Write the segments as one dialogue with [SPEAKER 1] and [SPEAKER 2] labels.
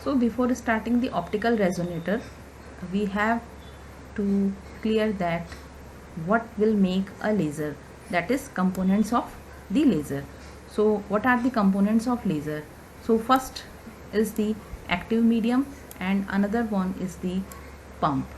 [SPEAKER 1] So before starting the optical resonator, we have to clear that what will make a laser, that is components of the laser. So what are the components of laser? So first is the active medium and another one is the pump.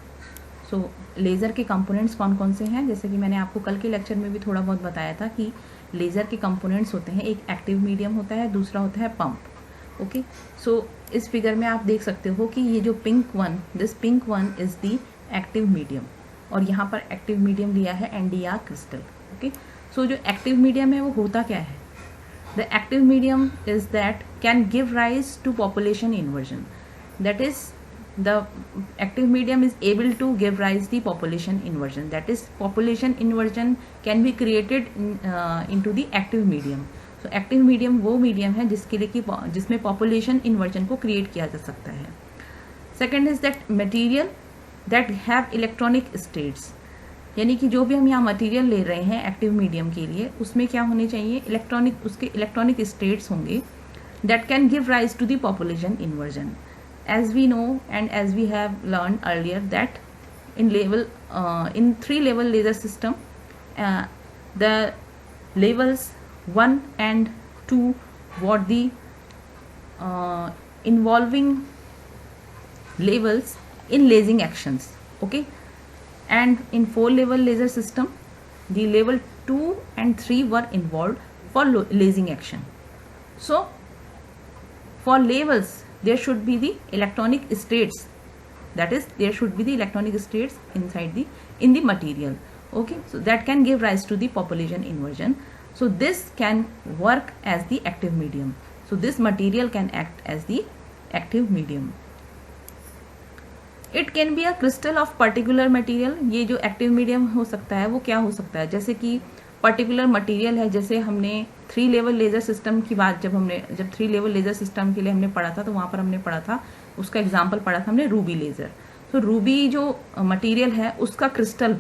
[SPEAKER 1] So laser के components कौन कौन से हैं, जैसे कि मैंने आपको कल के लेक्चर में भी थोड़ा बहुत बताया था कि लेज़र के कंपोनेंट्स होते हैं, एक एक्टिव मीडियम होता है, दूसरा होता है पंप। ओके, सो इस फिगर में आप देख सकते हो कि ये जो pink one, this pink one is the active medium, और यहाँ पर एक्टिव मीडियम लिया है NdR क्रिस्टल। ओके, सो जो एक्टिव मीडियम है वो होता क्या है? The active medium is that can give rise to population inversion, that is the active medium is able to give rise the population inversion, that is population inversion can be created into the active medium. So active medium वो medium है जिसके लिए कि जिसमें population inversion को create किया जा सकता है. Second is that material that have electronic states, यानी कि जो भी हम यहाँ मटेरियल ले रहे हैं एक्टिव मीडियम के लिए उसमें क्या होने चाहिए, इलेक्ट्रॉनिक, उसके इलेक्ट्रॉनिक स्टेट्स होंगे that can give rise to the population inversion. As we know and as we have learned earlier that in 3-level laser system, the levels 1 and 2 were the involving levels in lasing actions. Okay, and in 4-level laser system the level 2 and 3 were involved for lasing action. So for levels there should be the electronic states, that is there should be the electronic states inside in the material. Okay, so that can give rise to the population inversion. So this can work as the active medium, so this material can act as the active medium. It can be a crystal of particular material. ये जो active medium हो सकता है वो क्या हो सकता है, जैसे कि पर्टिकुलर मटेरियल है, जैसे हमने 3-level लेज़र सिस्टम की बात जब 3-level लेज़र सिस्टम के लिए हमने पढ़ा था तो वहाँ पर हमने पढ़ा था, उसका एग्जांपल पढ़ा था हमने रूबी लेज़र. तो रूबी जो मटेरियल है उसका क्रिस्टल,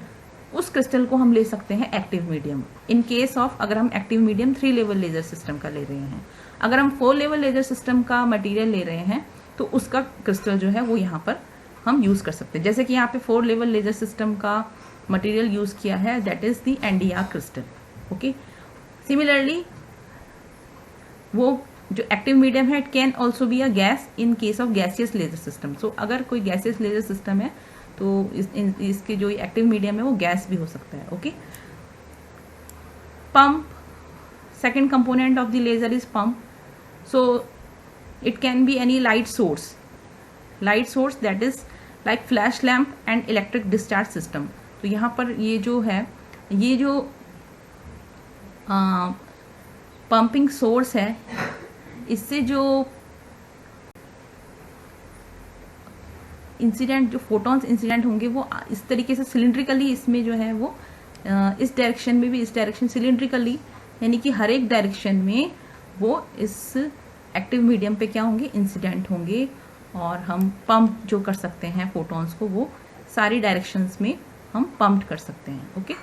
[SPEAKER 1] उस क्रिस्टल को हम ले सकते हैं active medium in case of अगर हम active medium 3-level laser system का ले रहे हैं. अगर हम 4-level लेज़र सिस्टम का मटीरियल ले रहे हैं तो उसका क्रिस्टल जो है वो यहाँ पर हम यूज़ कर सकते हैं. जैसे कि यहाँ पे 4-level लेज़र सिस्टम का मटेरियल यूज किया है that is the NdR crystal. Okay, similarly वो जो एक्टिव मीडियम है it can also be a gas in case of gaseous laser system. So अगर कोई गैसियस लेजर सिस्टम है तो इसके जो एक्टिव मीडियम है वो गैस भी हो सकता है. Okay, pump, second component of the laser is pump. So it can be any light source that is like flash lamp and electric discharge system. तो यहाँ पर ये जो है, ये जो पंपिंग सोर्स है, इससे जो इंसिडेंट, जो फोटॉन्स इंसिडेंट होंगे वो इस तरीके से सिलिंड्रिकली इसमें जो है वो इस डायरेक्शन में भी, इस डायरेक्शन सिलिंड्रिकली, यानी कि हर एक डायरेक्शन में वो इस एक्टिव मीडियम पे क्या होंगे, इंसिडेंट होंगे, और हम पंप जो कर सकते हैं फोटॉन्स को वो सारी डायरेक्शंस में हम पंप कर सकते हैं. ओके,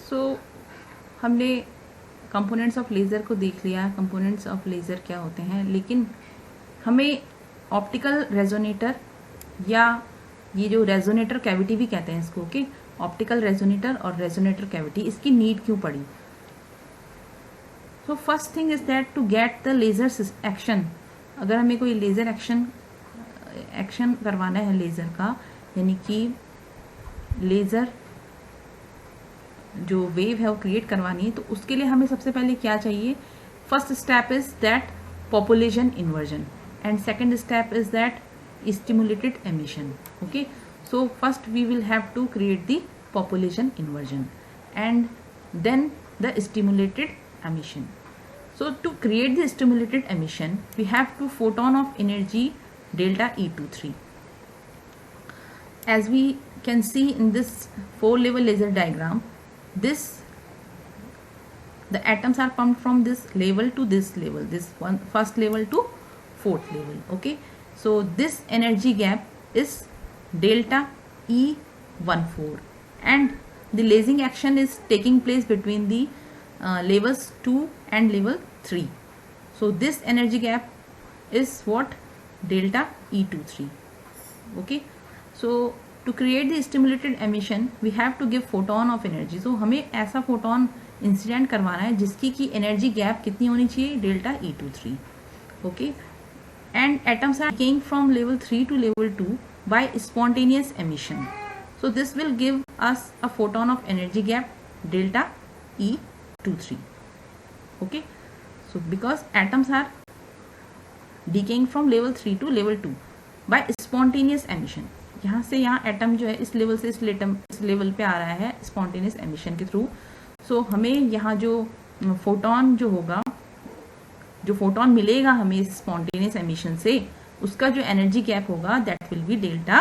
[SPEAKER 1] सो हमने कंपोनेंट्स ऑफ लेज़र को देख लिया, कंपोनेंट्स ऑफ लेज़र क्या होते हैं, लेकिन हमें ऑप्टिकल रेजोनेटर या ये जो रेजोनेटर कैविटी भी कहते हैं इसको, ओके, ऑप्टिकल रेजोनेटर और रेजोनेटर कैविटी, इसकी नीड क्यों पड़ी? So first thing is that to get the laser action, अगर हमें कोई लेज़र एक्शन करवाना है लेज़र का, यानी कि लेज़र जो वेव है वो क्रिएट करवानी है, तो उसके लिए हमें सबसे पहले क्या चाहिए? First step is that population inversion and second step is that stimulated emission. Okay, so first we will have to create the population inversion and then the stimulated emission. So to create the stimulated emission we have to photon of energy delta E23. As we can see in this 4-level laser diagram, the atoms are pumped from this level to this level, this one first level to fourth level. Okay, so this energy gap is delta E14 and the lasing action is taking place between the levels 2 and level 3. So this energy gap is what? Delta E23. Okay, so to create the stimulated emission we have to give photon of energy. So हमें ऐसा photon incident करवाना है जिसकी की energy gap कितनी होनी चाहिए? Delta E23. Okay, and atoms are decaying from level 3 to level 2 by spontaneous emission. So this will give us a photon of energy gap delta E23. Okay, so because atoms are decaying from level 3 to level 2 by spontaneous emission. यहाँ से यहाँ atom जो है इस level से इस level पे आ रहा है स्पॉन्टेनियस एमिशन के थ्रू. सो हमें यहाँ जो फोटोन जो होगा, जो फोटोन मिलेगा हमें इस स्पॉन्टेनियस एमिशन से, उसका जो एनर्जी गैप होगा that will be delta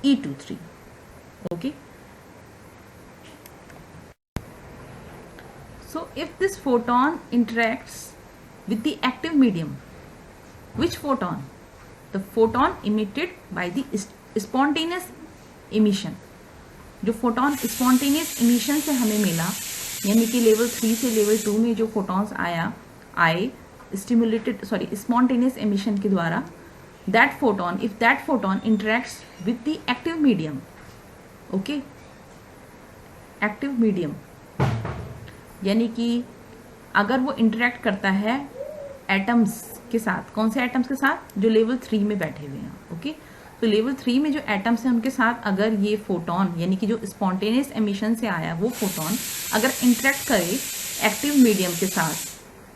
[SPEAKER 1] E23. Okay, so if this photon interacts with the active medium, which photon? The photon emitted by the spontaneous emission. जो फोटोन स्पॉन्टेनियस इमिशन से हमें मिला, यानी कि लेवल 3 से लेवल 2 में जो फोटॉन्स आए स्पॉन्टेनियस एमिशन के द्वारा, that photon, if that photon interacts with the active medium, okay, active medium यानी कि अगर वो इंटरेक्ट करता है एटम्स के साथ, कौन से एटम्स के साथ? जो लेवल 3 में बैठे हुए हैं. ओके, तो लेवल 3 में जो एटम्स हैं उनके साथ अगर ये फोटोन यानी कि जो स्पॉन्टेनियस एमिशन से आया वो फोटोन अगर इंटरेक्ट करे एक्टिव मीडियम के साथ,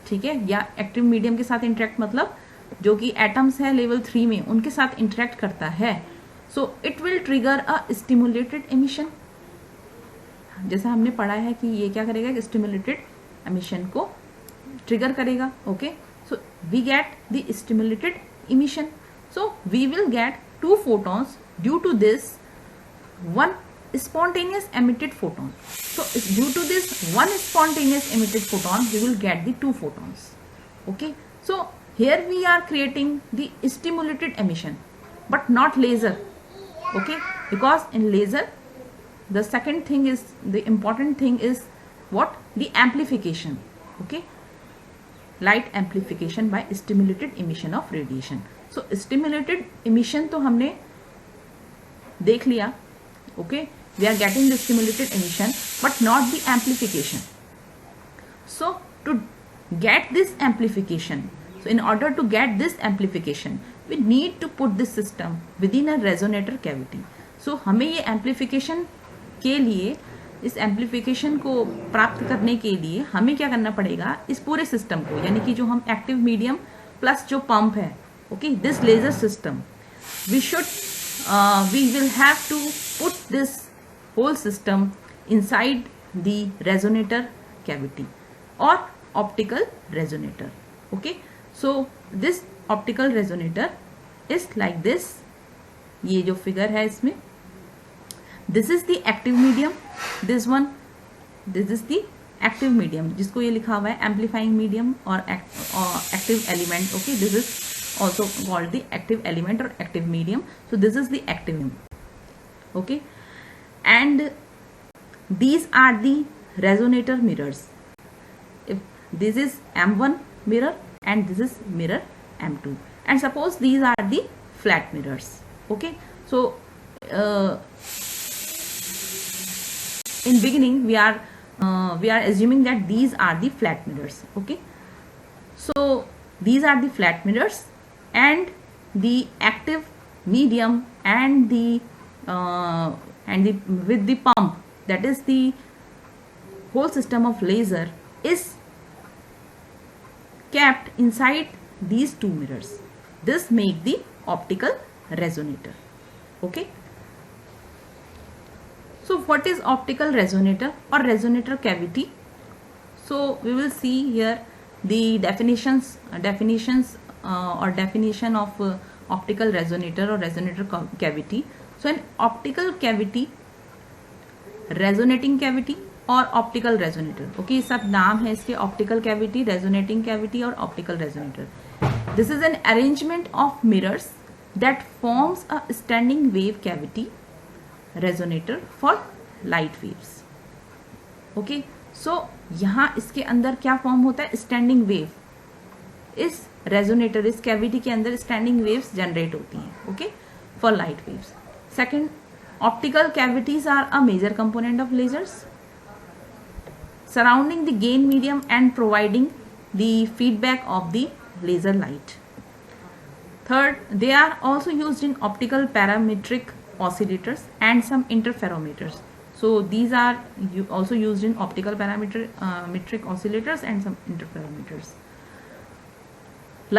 [SPEAKER 1] ठीक है, या एक्टिव मीडियम के साथ इंटरेक्ट मतलब जो कि एटम्स है लेवल 3 में उनके साथ इंटरेक्ट करता है, so it will trigger a stimulated emission. जैसा हमने पढ़ा है कि ये क्या करेगा? स्टिमुलेटेड एमिशन को ट्रिगर करेगा. Okay, so we get the stimulated emission. So we will get 2 photons due to this one spontaneous emitted photon. So due to this one spontaneous emitted photon we will get the 2 photons. Okay, so here we are creating the stimulated emission but not laser. Okay, because in laser the second thing is, the important thing is what? The amplification. Okay, light amplification by stimulated emission of radiation. So stimulated emission तो हमने देख लिया. Okay, we are getting the stimulated emission but not the amplification. So to get this amplification, so in order to get this amplification we need to put this system within a resonator cavity. So हमें ये amplification के लिए, इस amplification को प्राप्त करने के लिए हमें क्या करना पड़ेगा? इस पूरे सिस्टम को, यानी कि जो हम एक्टिव मीडियम प्लस जो पंप है, okay, this laser system, we will have to put this whole system inside the resonator cavity or optical resonator. Okay, so this optical resonator is like this. ये जो figure है इसमें, this is the active medium, this one, this is the active medium जिसको ये लिखा हुआ है amplifying medium और active element. Okay, this is also called the active element or active medium. So this is the active medium. Okay, and these are the resonator mirrors. If this is M1 mirror and this is mirror M2, and suppose these are the flat mirrors. Okay, so in beginning we are assuming that these are the flat mirrors. Okay, so these are the flat mirrors and the active medium and the with the pump, that is the whole system of laser is kept inside these 2 mirrors. This make the optical resonator. Okay, so what is optical resonator or resonator cavity? So we will see here the definitions or definition of optical resonator or resonator cavity. So an optical cavity, resonating cavity और optical resonator. Okay, सब नाम है इसके, optical cavity, resonating cavity और optical resonator. This is an arrangement of mirrors that forms a standing wave cavity resonator for light waves. Okay, so यहाँ इसके अंदर क्या फॉर्म होता है? Standing wave. इस रेजोनेटर, इस कैविटी के अंदर स्टैंडिंग वेव्स जनरेट होती हैं, okay, for light waves. Second, optical cavities are a major component of lasers surrounding the gain medium and providing the feedback of the laser light. Third, they are also used in optical parametric oscillators and some interferometers. So these are also used in optical parametric oscillators and some interferometers.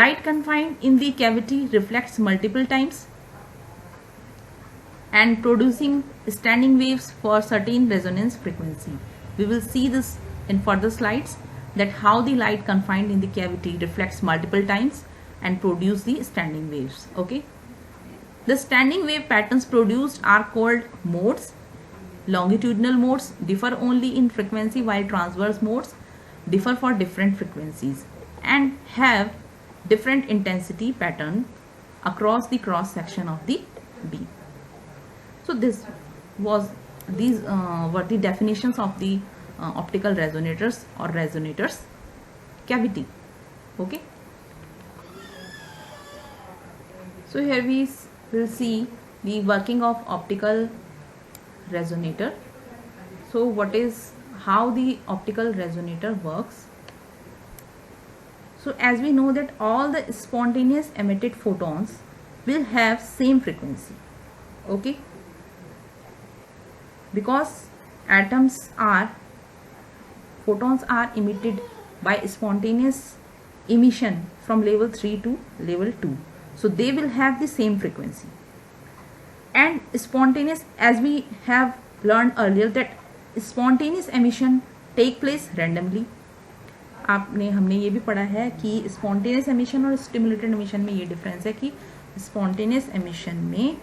[SPEAKER 1] Light confined in the cavity reflects multiple times and producing standing waves for certain resonance frequency. We will see this in further slides, that how the light confined in the cavity reflects multiple times and produce the standing waves. Okay, the standing wave patterns produced are called modes. Longitudinal modes differ only in frequency, while transverse modes differ for different frequencies and have different intensity pattern across the cross section of the beam. So these were the definitions of the optical resonators or resonators cavity. Okay, so here we will see the working of optical resonator. So how the optical resonator works? So as we know that all the spontaneous emitted photons will have same frequency, okay, because photons are emitted by spontaneous emission from level 3 to level 2, so they will have the same frequency. And spontaneous, as we have learned earlier, that spontaneous emission take place randomly. हमने ये भी पढ़ा है कि spontaneous emission और stimulated emission में ये difference है कि स्पॉन्टेनियस एमिशन में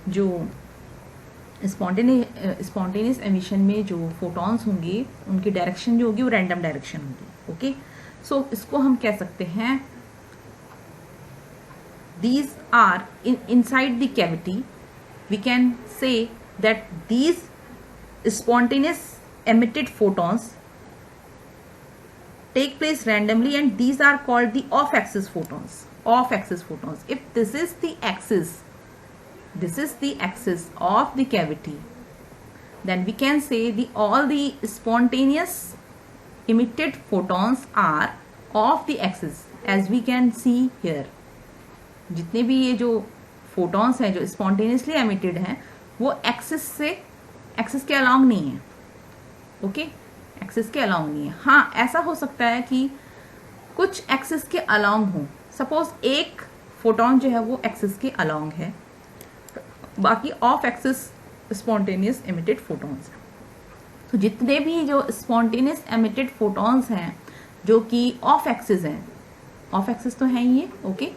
[SPEAKER 1] जो स्पॉन्टेनियस एमिशन में जो फोटॉन्स होंगे उनकी डायरेक्शन जो होगी वो रैंडम डायरेक्शन होगी. ओके, सो इसको हम कह सकते हैं these are inside the cavity. We can say that these spontaneous emitted photons take place randomly and these are called the off-axis photons. Off-axis photons. If this is the axis of the cavity, then we can say all the spontaneous emitted photons are off the axis, as we can see here. जितने भी ये जो photons हैं जो spontaneously emitted हैं वो axis के along नहीं है. ओके, एक्सिस के अलोंग नहीं है. हाँ, ऐसा हो सकता है कि कुछ एक्सिस के अलोंग हो. सपोज एक फोटॉन जो है वो एक्सिस के अलोंग है, बाकी of axis spontaneous emitted photons हैं. तो जितने भी जो स्पॉन्टेनियस एमिटेड फोटॉन्स हैं जो कि ऑफ एक्सिस हैं, ऑफ एक्सिस तो हैं ही ये. Okay,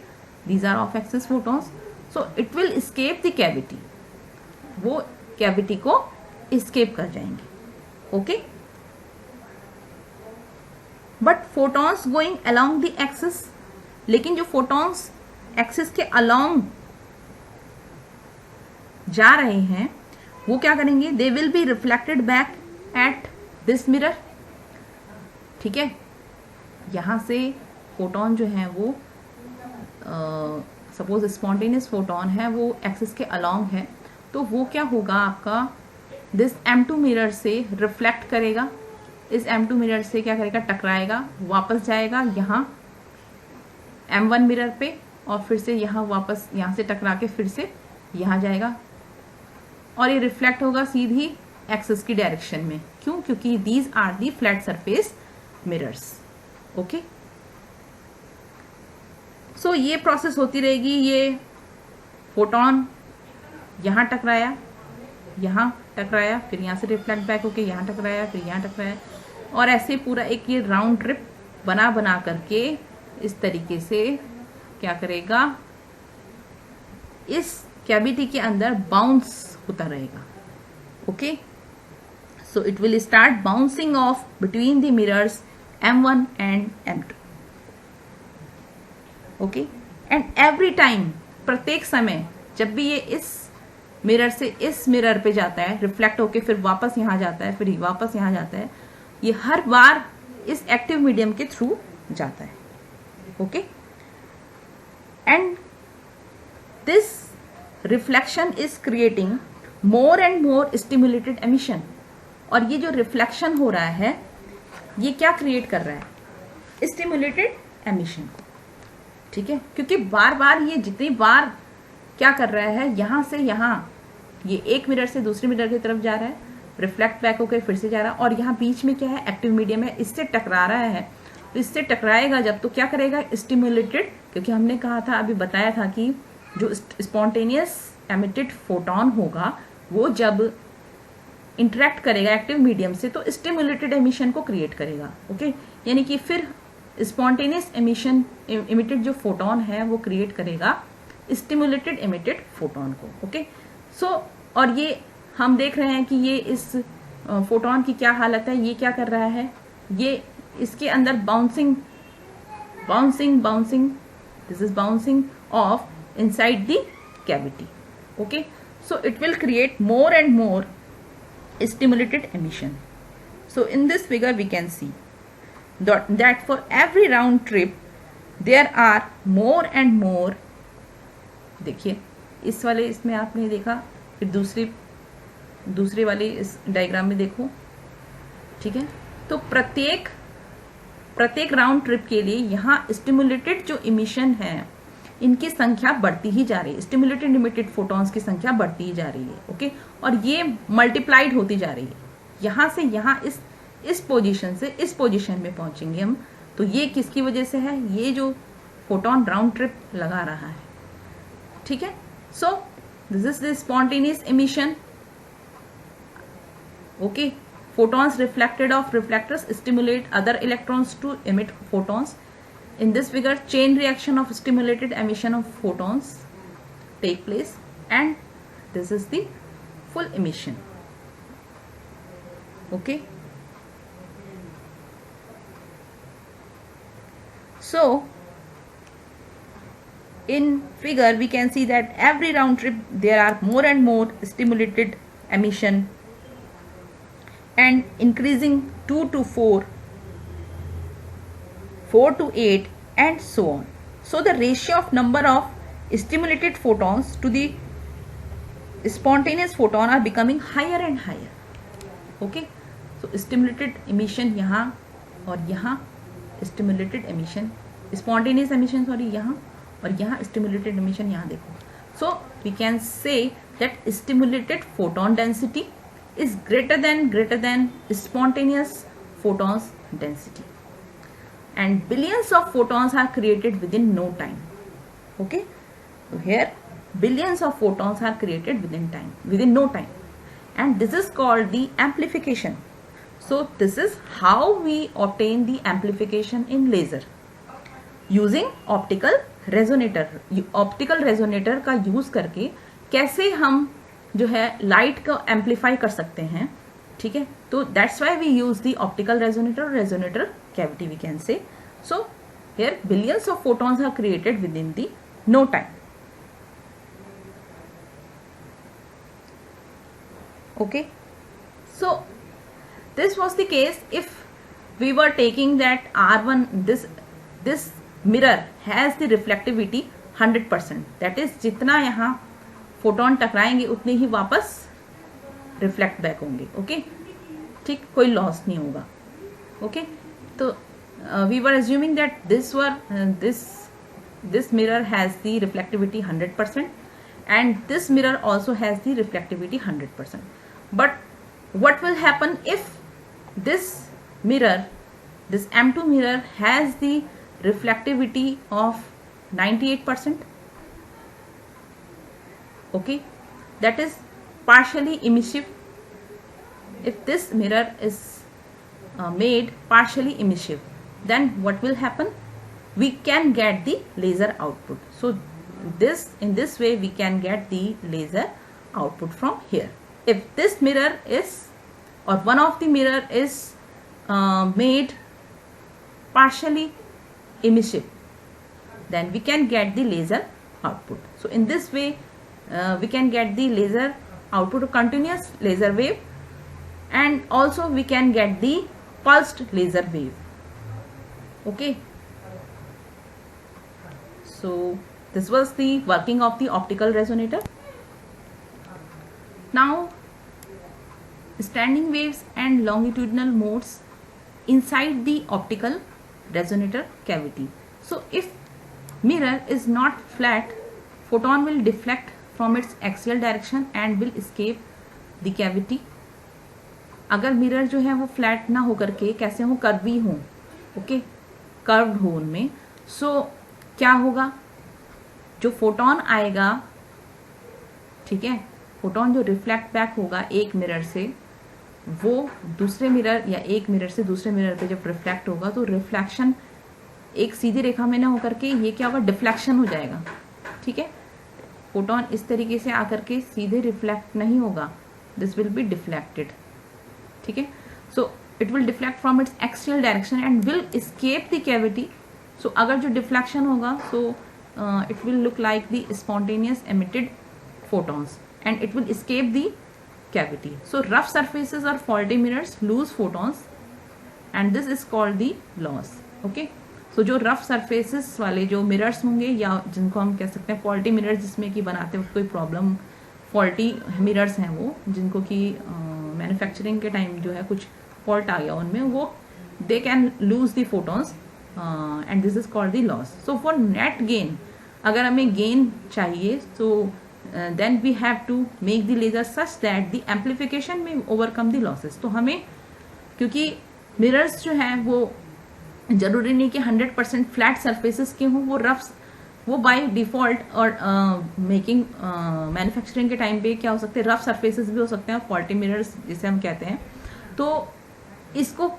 [SPEAKER 1] these are off axis photons, so it will escape the cavity. वो कैविटी को escape कर जाएंगे. Okay, but photons going along the axis, लेकिन जो फोटॉन्स एक्सिस के along जा रहे हैं वो क्या करेंगे? They will be reflected back at this mirror. ठीक है, यहां से फोटॉन जो है वो सपोज स्पॉन्टेनियस फोटॉन है वो एक्सिस के अलोंग है, तो वो क्या होगा आपका दिस M2 मिरर से रिफ्लेक्ट करेगा, इस M2 मिरर से क्या करेगा? टकराएगा, वापस जाएगा यहाँ M1 मिरर पे और फिर से यहाँ वापस यहाँ से टकरा के फिर से यहाँ जाएगा और ये रिफ्लेक्ट होगा सीधी एक्सिस की डायरेक्शन में. क्यों? क्योंकि these are the flat surface mirrors. Okay, so ये प्रोसेस होती रहेगी. ये फोटॉन यहाँ टकराया, यहाँ टकराया, फिर यहाँ से रिफ्लेक्ट बैक होके यहाँ टकराया, फिर यहाँ टकराया, और ऐसे पूरा एक ये राउंड ट्रिप बना करके इस तरीके से क्या करेगा? इस कैविटी के अंदर बाउंस होता रहेगा. Okay, so it will start bouncing off between the mirrors M1 and M2. Okay, and every time, प्रत्येक समय जब भी ये इस मिरर से इस मिरर पे जाता है, रिफ्लेक्ट होके फिर वापस यहाँ जाता है, फिर वापस यहाँ जाता है, ये हर बार इस एक्टिव मीडियम के थ्रू जाता है. Okay, and this reflection is creating more and more stimulated emission. और ये जो रिफ्लेक्शन हो रहा है ये क्या क्रिएट कर रहा है? Stimulated emission. ठीक है, क्योंकि बार बार ये जितनी बार क्या कर रहा है, यहाँ से यहाँ ये एक मिरर से दूसरे मिरर की तरफ जा रहा है, रिफ्लेक्ट बैक होकर फिर से जा रहा है, और यहाँ बीच में क्या है, एक्टिव मीडियम है, इससे टकरा रहा है. तो इससे टकराएगा जब तो क्या करेगा, स्टिमुलेटेड. क्योंकि हमने कहा था, अभी बताया था कि जो स्पॉन्टेनियस एमिटेड फोटोन होगा वो जब इंटरेक्ट करेगा एक्टिव मीडियम से तो स्टिमुलेटेड एमिशन को क्रिएट करेगा. ओके, यानी कि फिर स्पॉन्टेनियस एमिशन इमिटेड जो फोटोन है वो क्रिएट करेगा स्टिमुलेटेड इमिटेड फोटोन को. ओके, सो और ये हम देख रहे हैं कि ये इस फोटोन की क्या हालत है, ये क्या कर रहा है, ये इसके अंदर bouncing bouncing bouncing this is bouncing off inside the cavity. Okay, so it will create more and more stimulated emission. So in this figure we can see that for every round trip there are more and more. देखिए इस वाले इसमें आपने देखा, फिर दूसरे वाले इस डायग्राम में देखो. ठीक है, तो प्रत्येक राउंड ट्रिप के लिए यहाँ स्टिमुलेटेड जो इमिशन है इनकी संख्या बढ़ती ही जा रही है. स्टिमुलेटेड इमिटेड फोटॉन्स की संख्या बढ़ती ही जा रही है. ओके, और ये मल्टीप्लाइड होती जा रही है. यहाँ से यहाँ इस पोजीशन से इस पोजीशन में पहुंचेंगे हम. तो ये किसकी वजह से है, ये जो फोटोन राउंड ट्रिप लगा रहा है. ठीक है, so this is the spontaneous emission. Okay, photons reflected off reflectors stimulate other electrons to emit photons. In this figure, chain reaction of stimulated emission of photons take place, and this is the full emission. Okay, so in figure we can see that every round trip there are more and more stimulated emission and increasing 2 to 4, 4 to 8 and so on. So the ratio of number of stimulated photons to the spontaneous photon are becoming higher and higher. Okay, so stimulated emission यहाँ और यहाँ stimulated emission, spontaneous emission sorry यहाँ, और यहाँ stimulated emission यहाँ देखो. So we can say that stimulated photon density is greater than spontaneous photons density, and billions of photons are created within no time. Okay, so here billions of photons are created within no time, and this is called the amplification. So this is how we obtain the amplification in laser using optical resonator. Optical resonator का use करके कैसे हम जो है light को amplify कर सकते हैं. ठीक है, तो that's why we use the optical resonator cavity we can say. So here billions of photons are created within the no time. Okay, so this was the case if we were taking that R1 this mirror has the reflectivity 100%. That is जितना यहाँ photon टकराएंगे उतने ही वापस reflect back होंगे. Okay, ठीक, कोई loss नहीं होगा. Okay, तो we were assuming that this mirror has the reflectivity 100% and this mirror also has the reflectivity 100%. But what will happen if this mirror, this M2 mirror has the reflectivity of 98%? Okay, that is partially emissive. If this mirror is made partially emissive, then what will happen, we can get the laser output. So in this way we can get the laser output from here. If this mirror is, or one of the mirror is made partially emissive, then we can get the laser output. So in this way we can get the laser output of continuous laser wave, and also we can get the pulsed laser wave. Okay, so This was the working of the optical resonator. Now, standing waves and longitudinal modes inside the optical resonator cavity. So if mirror is not flat, photon will deflect from its axial direction and will escape the cavity. अगर mirror जो है वो flat ना होकर के कैसे हो, curvy हो, ओके, कर्व्ड हो उनमें, सो क्या होगा, जो फोटोन आएगा, ठीक है, फोटोन जो रिफ्लेक्ट बैक होगा एक मिरर से, वो दूसरे मिरर या एक मिरर से दूसरे मिरर पे जब रिफ्लेक्ट होगा तो रिफ्लेक्शन एक सीधी रेखा में ना होकर के ये क्या होगा, डिफ्लेक्शन हो जाएगा, ठीक है. फोटोन इस तरीके से आकर के सीधे रिफ्लेक्ट नहीं होगा, दिस विल बी डिफ्लेक्टेड, ठीक है. So it will deflect from its axial direction and will escape the cavity. So अगर जो डिफ्लेक्शन होगा, so it will look like the spontaneous emitted photons and it will escape the cavity. So rough surfaces or faulty mirrors lose photons and this is called the loss. Okay, so जो rough surfaces वाले जो mirrors होंगे या जिनको हम कह सकते हैं faulty mirrors, जिसमें कि बनाते वक्त कोई problem, faulty mirrors हैं वो, जिनको कि manufacturing के time जो है कुछ fault आ गया उनमें, वो they can lose the photons and this is called the loss. So for net gain, अगर हमें gain चाहिए, so then we have to make the laser such that the amplification may overcome the losses. तो हमें, क्योंकि mirrors जो हैं वो जरूरी नहीं कि 100% फ्लैट सर्फेसेस के हों, वो रफ, वो बाय डिफॉल्ट और मेकिंग मैन्युफैक्चरिंग के टाइम पे क्या हो सकते हैं, रफ सर्फेसेस भी हो सकते हैं, फॉल्टी मिरर्स जिसे हम कहते हैं. तो इसको,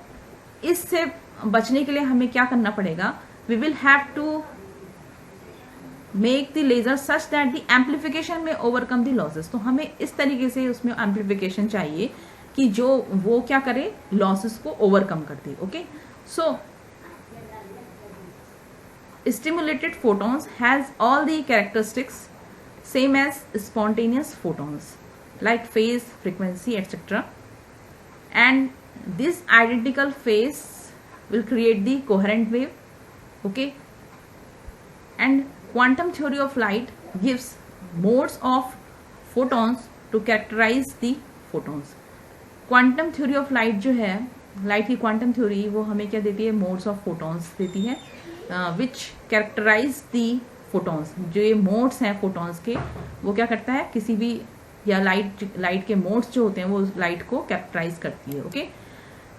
[SPEAKER 1] इससे बचने के लिए हमें क्या करना पड़ेगा, we will have to make the laser such that the amplification में ओवरकम द लॉसेस. तो हमें इस तरीके से उसमें एम्पलीफिकेशन चाहिए कि जो वो क्या करे, लॉसेस को ओवरकम कर दे. Okay, so stimulated photons has all the characteristics same as spontaneous photons like phase, frequency, etc. and this identical phase will create the coherent wave. Okay, and quantum theory of light gives modes of photons to characterize the photons. Quantum theory of light जो है, light की quantum theory, वो हमें क्या देती है, modes of photons देती है, विच कैरेक्टराइज दी फोटॉन्स. जो ये मोड्स हैं फोटॉन्स के, वो क्या करता है, किसी भी या लाइट के मोड्स जो होते हैं वो लाइट को कैरेक्टराइज करती है. Okay,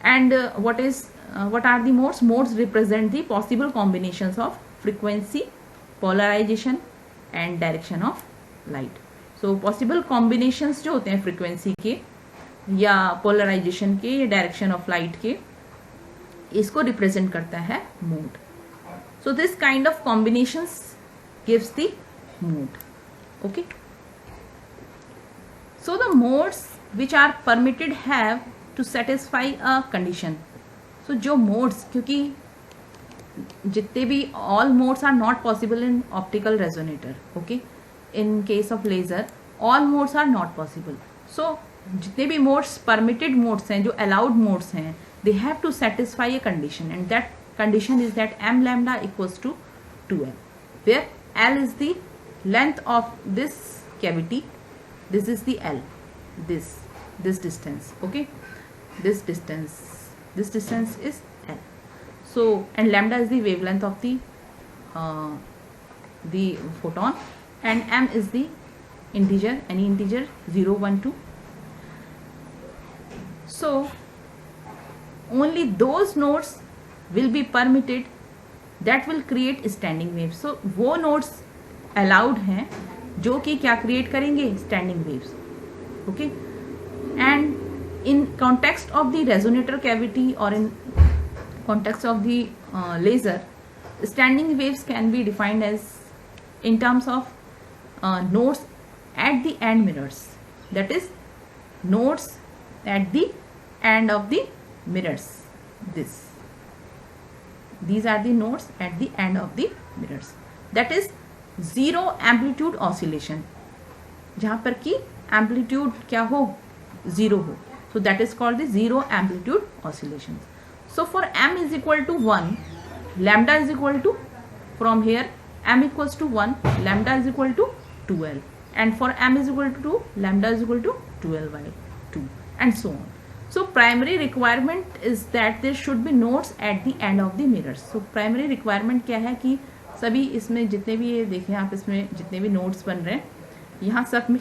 [SPEAKER 1] and what are the modes? Modes represent the possible combinations of frequency, polarisation and direction of light. So possible combinations जो होते हैं फ्रीक्वेंसी के या पोलराइजेशन के या डायरेक्शन ऑफ लाइट के, इसको रिप्रेजेंट करता है mode. So this kind of combinations gives the mode. Okay, so the modes which are permitted have to satisfy a condition. So जो मोड्स, क्योंकि जितने भी all modes are not possible in optical resonator. Okay, in case of laser all modes are not possible. So जितने भी modes permitted modes हैं, जो allowed modes हैं, they have to satisfy a condition and that condition is that m lambda equals to 2l, where l is the length of this cavity, this is the l, this distance. Okay, this distance is l. So and lambda is the wavelength of the photon and m is the integer, any integer 0, 1, 2. So only those nodes will be permitted that will create standing waves. So वो nodes allowed हैं जो कि क्या create करेंगे, standing waves. Okay, and in context of the resonator cavity or in context of the laser, standing waves can be defined as in terms of nodes at the end mirrors. That is, nodes at the end of the mirrors. These are the nodes at the end of the mirrors. That is zero amplitude oscillation, जहाँ पर कि amplitude क्या हो, zero हो. So that is called the zero amplitude oscillations. So for m is equal to 1, lambda is equal to, from here m equals to 1, lambda is equal to 2l, and for m is equal to 2, lambda is equal to 2l by 2, and so on. So primary requirement is that there should be nodes at the end of the mirrors. So primary requirement क्या है कि सभी इसमें जितने भी ये देखें आप, इसमें जितने भी नोड्स बन रहे हैं यहाँ सब में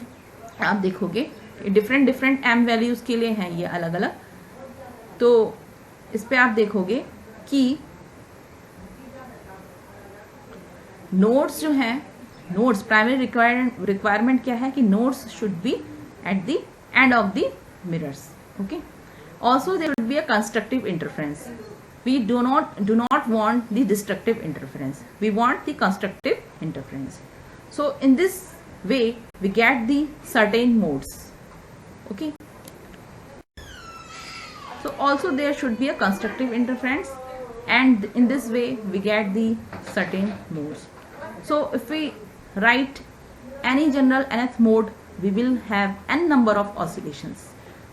[SPEAKER 1] आप देखोगे डिफरेंट डिफरेंट एम वैल्यूज के लिए हैं ये अलग अलग. तो इस पे आप देखोगे कि नोड्स जो हैं, नोड्स प्राइमरी रिक्वायरमेंट क्या है कि nodes should be at the end of the mirrors. Okay. Also there should be a constructive interference. We do not want the destructive interference. We want the constructive interference. So in this way we get the certain modes. Okay. So also there should be a constructive interference, and in this way we get the certain modes. So if we write any general nth mode, we will have n number of oscillations.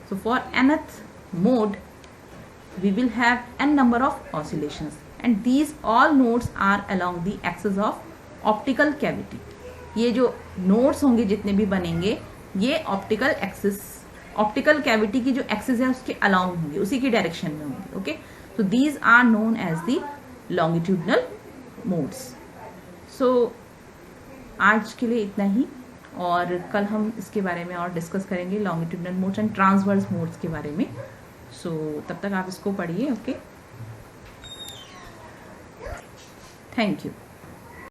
[SPEAKER 1] So for nth mode we will have n number of oscillations, and these all nodes are along the axis of optical cavity. ये जो nodes होंगे जितने भी बनेंगे ये optical cavity की जो axis है उसके अलाउंग होंगे, उसी की डायरेक्शन में होंगे. Okay. So these are known as the longitudinal modes. So आज के लिए इतना ही, और कल हम इसके बारे में और डिस्कस करेंगे longitudinal modes and transverse modes के बारे में. सो तब तक आप इसको पढ़िए. ओके. Thank you.